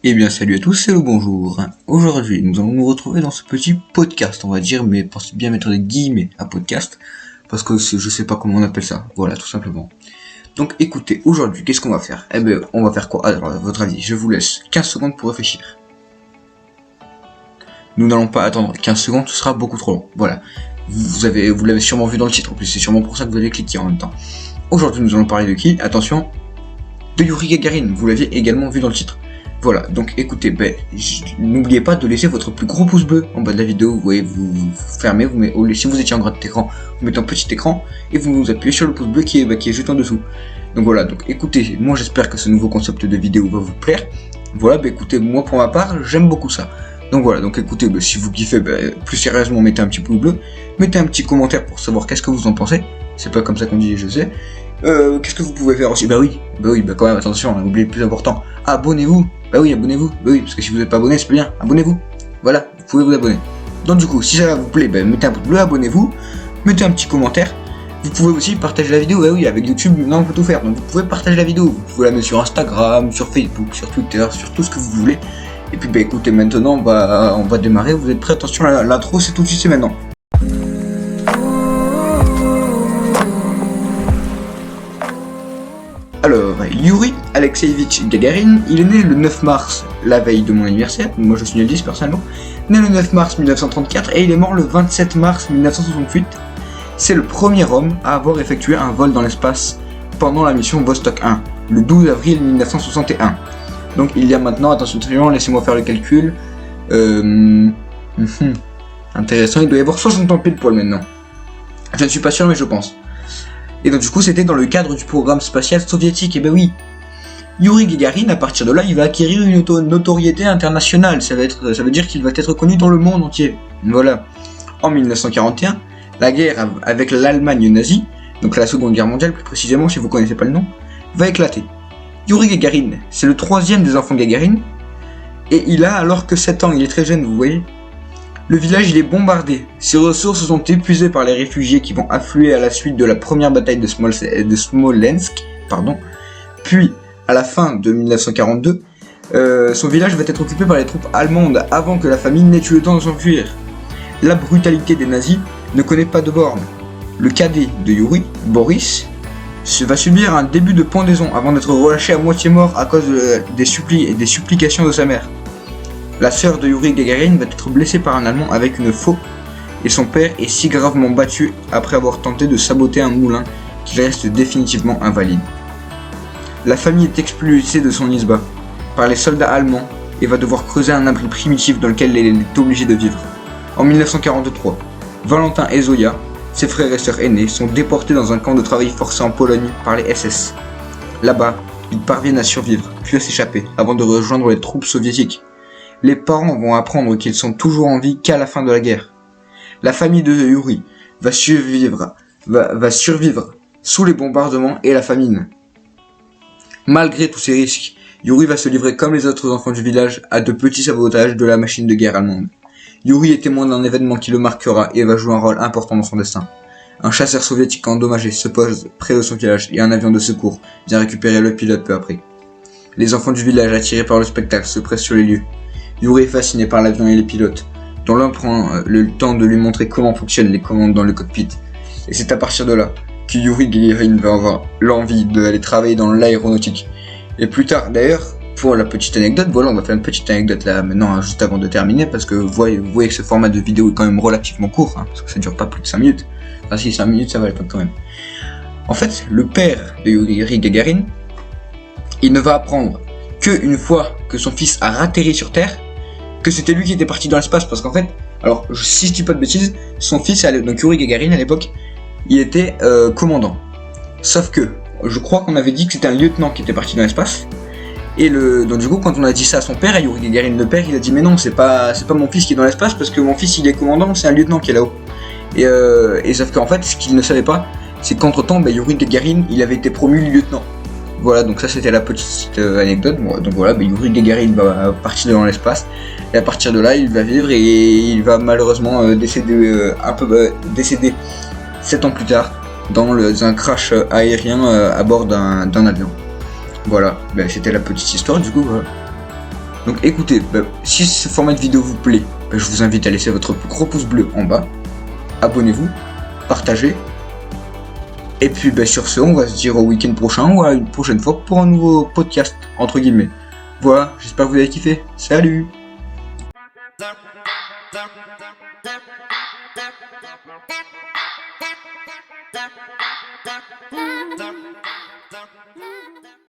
Eh bien salut à tous, c'est le bonjour. Aujourd'hui nous allons nous retrouver dans ce petit podcast, on va dire, mais pensez bien mettre des guillemets à podcast, parce que je sais pas comment on appelle ça, voilà tout simplement. Donc écoutez, aujourd'hui qu'est-ce qu'on va faire? Eh ben on va faire quoi? Alors à votre avis, je vous laisse 15 secondes pour réfléchir. Nous n'allons pas attendre 15 secondes, ce sera beaucoup trop long, voilà. Vous l'avez sûrement vu dans le titre, en plus c'est sûrement pour ça que vous allez cliquer en même temps. Aujourd'hui nous allons parler de qui? Attention, de Yuri Gagarin, vous l'aviez également vu dans le titre. Voilà, donc écoutez, n'oubliez pas de laisser votre plus gros pouce bleu en bas de la vidéo. Vous voyez, vous fermez, si vous étiez en grand écran, vous mettez un petit écran et vous appuyez sur le pouce bleu qui est juste en dessous. Donc voilà, donc écoutez, moi j'espère que ce nouveau concept de vidéo va vous plaire. Voilà, écoutez, moi pour ma part, j'aime beaucoup ça. Donc voilà, donc écoutez, si vous kiffez, plus sérieusement, mettez un petit pouce bleu, mettez un petit commentaire pour savoir qu'est-ce que vous en pensez. C'est pas comme ça qu'on dit, je sais. Qu'est-ce que vous pouvez faire aussi? Bah oui, quand même, attention, on a oublié le plus important. Abonnez-vous. Bah oui, abonnez-vous. Bah oui, parce que si vous n'êtes pas abonné, c'est pas bien. Abonnez-vous. Voilà, vous pouvez vous abonner. Donc du coup, si ça vous plaît, mettez un pouce bleu, abonnez-vous, mettez un petit commentaire. Vous pouvez aussi partager la vidéo. Bah oui, avec YouTube, maintenant on peut tout faire. Donc vous pouvez partager la vidéo. Vous pouvez la mettre sur Instagram, sur Facebook, sur Twitter, sur tout ce que vous voulez. Et puis écoutez, maintenant on va démarrer. Vous êtes prêts? Attention, l'intro c'est tout de suite, c'est maintenant. Alors, Yuri Alexeevich Gagarin, il est né le 9 mars, la veille de mon anniversaire, moi je suis né le 10 personnellement, né le 9 mars 1934 et il est mort le 27 mars 1968. C'est le premier homme à avoir effectué un vol dans l'espace pendant la mission Vostok 1, le 12 avril 1961. Donc il y a maintenant, attention, laissez-moi faire le calcul, intéressant, il doit y avoir 60 ans pile poil maintenant. Je ne suis pas sûr mais je pense. Et donc du coup c'était dans le cadre du programme spatial soviétique, et ben oui. Yuri Gagarin, à partir de là, il va acquérir une notoriété internationale, ça veut dire qu'il va être connu dans le monde entier. Voilà. En 1941, la guerre avec l'Allemagne nazie, donc la Seconde Guerre mondiale plus précisément si vous connaissez pas le nom, va éclater. Yuri Gagarin, c'est le troisième des enfants Gagarin, et il a alors que 7 ans, il est très jeune vous voyez. Le village il est bombardé, ses ressources sont épuisées par les réfugiés qui vont affluer à la suite de la première bataille de Smolensk, puis à la fin de 1942, son village va être occupé par les troupes allemandes avant que la famine n'ait eu le temps de s'enfuir. La brutalité des nazis ne connaît pas de borne. Le cadet de Yuri, Boris, va subir un début de pendaison avant d'être relâché à moitié mort à cause des supplications de sa mère. La sœur de Yuri Gagarin va être blessée par un Allemand avec une faux, et son père est si gravement battu après avoir tenté de saboter un moulin qu'il reste définitivement invalide. La famille est expulsée de son isba par les soldats allemands et va devoir creuser un abri primitif dans lequel elle est obligée de vivre. En 1943, Valentin et Zoya, ses frères et sœurs aînés, sont déportés dans un camp de travail forcé en Pologne par les SS. Là-bas, ils parviennent à survivre, puis à s'échapper, avant de rejoindre les troupes soviétiques. Les parents vont apprendre qu'ils sont toujours en vie qu'à la fin de la guerre. La famille de Yuri va survivre sous les bombardements et la famine. Malgré tous ces risques, Yuri va se livrer comme les autres enfants du village à de petits sabotages de la machine de guerre allemande. Yuri est témoin d'un événement qui le marquera et va jouer un rôle important dans son destin. Un chasseur soviétique endommagé se pose près de son village et un avion de secours vient récupérer le pilote peu après. Les enfants du village attirés par le spectacle se pressent sur les lieux. Yuri est fasciné par l'avion et les pilotes, dont l'un prend le temps de lui montrer comment fonctionnent les commandes dans le cockpit. Et c'est à partir de là que Yuri Gagarin va avoir l'envie d'aller travailler dans l'aéronautique. Et plus tard, d'ailleurs, pour la petite anecdote, voilà, on va faire une petite anecdote là maintenant, juste avant de terminer, parce que vous voyez que ce format de vidéo est quand même relativement court, parce que ça dure pas plus de 5 minutes. Enfin si, 5 minutes ça va être quand même. En fait, le père de Yuri Gagarin, il ne va apprendre qu'une fois que son fils a atterri sur Terre, que c'était lui qui était parti dans l'espace, parce qu'en fait, alors si je dis pas de bêtises, son fils, donc Yuri Gagarin à l'époque, il était commandant. Sauf que, je crois qu'on avait dit que c'était un lieutenant qui était parti dans l'espace, et donc du coup quand on a dit ça à son père, à Yuri Gagarin le père, il a dit mais non, c'est pas mon fils qui est dans l'espace, parce que mon fils il est commandant, c'est un lieutenant qui est là-haut. Et sauf qu'en fait, ce qu'il ne savait pas, c'est qu'entre temps, Yuri Gagarin, il avait été promu lieutenant. Voilà, donc ça c'était la petite anecdote. Donc voilà, Yuri Gagarin va partir dans l'espace, et à partir de là il va vivre et il va malheureusement décéder 7 ans plus tard dans un crash aérien à bord d'un avion. Voilà, c'était la petite histoire du coup. Donc écoutez, si ce format de vidéo vous plaît, je vous invite à laisser votre gros pouce bleu en bas. Abonnez-vous, partagez. Et puis sur ce, on va se dire au week-end prochain ou à une prochaine fois pour un nouveau podcast, entre guillemets. Voilà, j'espère que vous avez kiffé. Salut!